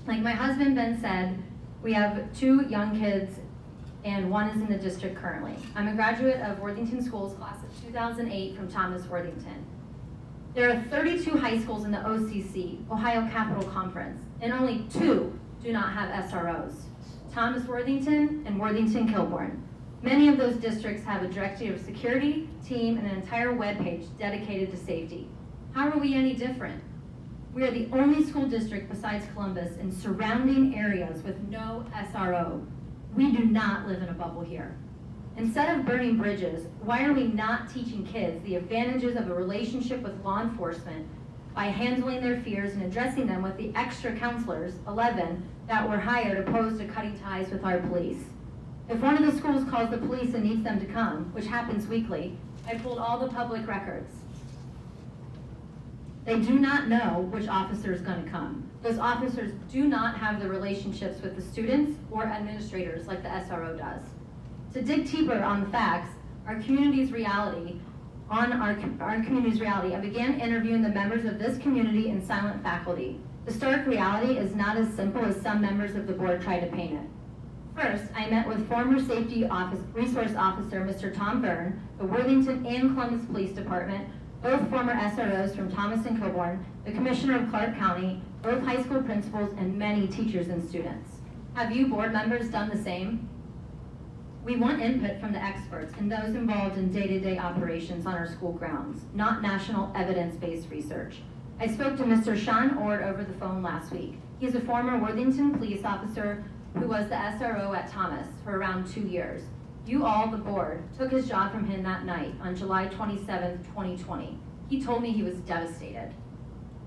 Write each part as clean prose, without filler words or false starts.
Like my husband Ben said, we have 2 young kids and 1 is in the district currently. I'm a graduate of Worthington Schools class of 2008 from Thomas Worthington. There are 32 high schools in the OCC, Ohio Capital Conference, and only 2 do not have SROs, Thomas Worthington and Worthington Kilbourne. Many of those districts have a director of security, team, and an entire webpage dedicated to safety. How are we any different? We are the only school district besides Columbus in surrounding areas with no SRO. We do not live in a bubble here. Instead of burning bridges, why are we not teaching kids the advantages of a relationship with law enforcement by handling their fears and addressing them with the extra counselors, 11, that were hired opposed to cutting ties with our police? If one of the schools calls the police and needs them to come, which happens weekly, I pulled all the public records. They do not know which officer is going to come. Those officers do not have the relationships with the students or administrators like the SRO does. To dig deeper on the facts, our community's reality, I began interviewing the members of this community and silent faculty. The stark reality is not as simple as some members of the board try to paint it. First, I met with former safety resource officer Mr. Tom Byrne, the Worthington and Columbus Police Department, both former SROs from Thomas and Kilbourne, the Commissioner of Clark County, both high school principals, and many teachers and students. Have you board members done the same? We want input from the experts and those involved in day-to-day operations on our school grounds, not national evidence-based research. I spoke to Mr. Sean Ord over the phone last week. He is a former Worthington police officer who was the SRO at Thomas for around 2 years. You all, the board, took his job from him that night on July 27th, 2020. He told me he was devastated.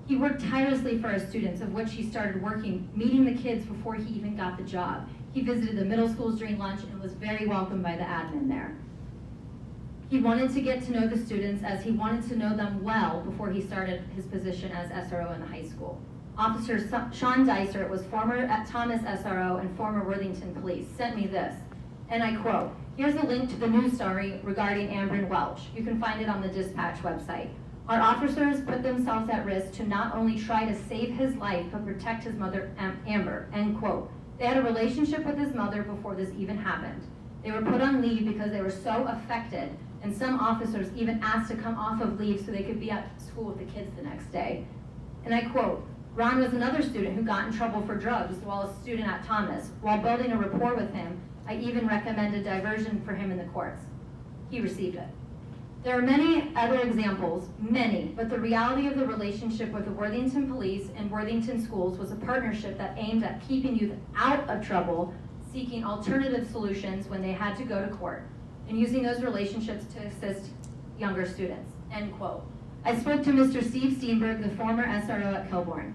He worked tirelessly for our students, of which he started working, meeting the kids before he even got the job. He visited the middle schools during lunch and was very welcomed by the admin there. He wanted to get to know the students as he wanted to know them well before he started his position as SRO in the high school. Officer Sean Dicer was former at Thomas SRO and former Worthington Police, sent me this, and I quote, "Here's a link to the news story regarding Amber Welch. You can find it on the dispatch website. Our officers put themselves at risk to not only try to save his life, but protect his mother, Amber," end quote. They had a relationship with his mother before this even happened. They were put on leave because they were so affected, and some officers even asked to come off of leave so they could be at school with the kids the next day. And I quote, "Ron was another student who got in trouble for drugs while a student at Thomas. While building a rapport with him, I even recommended diversion for him in the courts. He received it." There are many other examples, many, but the reality of the relationship with the Worthington Police and Worthington Schools was a partnership that aimed at keeping youth out of trouble, seeking alternative solutions when they had to go to court, and using those relationships to assist younger students, end quote. I spoke to Mr. Steve Steenberg, the former SRO at Kilbourne,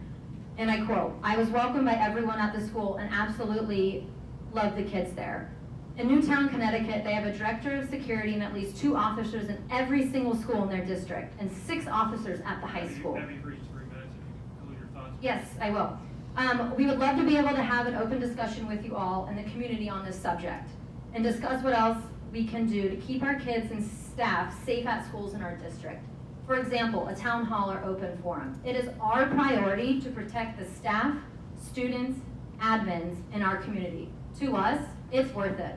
and I quote, "I was welcomed by everyone at the school and absolutely loved the kids there. In Newtown, Connecticut, they have a director of security and at least 2 officers in every single school in their district, and 6 officers at the high school." Have you reached 3 minutes if you can conclude your thoughts? Yes, I will. We would love to be able to have an open discussion with you all and the community on this subject and discuss what else we can do to keep our kids and staff safe at schools in our district. For example, a town hall or open forum. It is our priority to protect the staff, students, admins in our community. To us, it's worth it.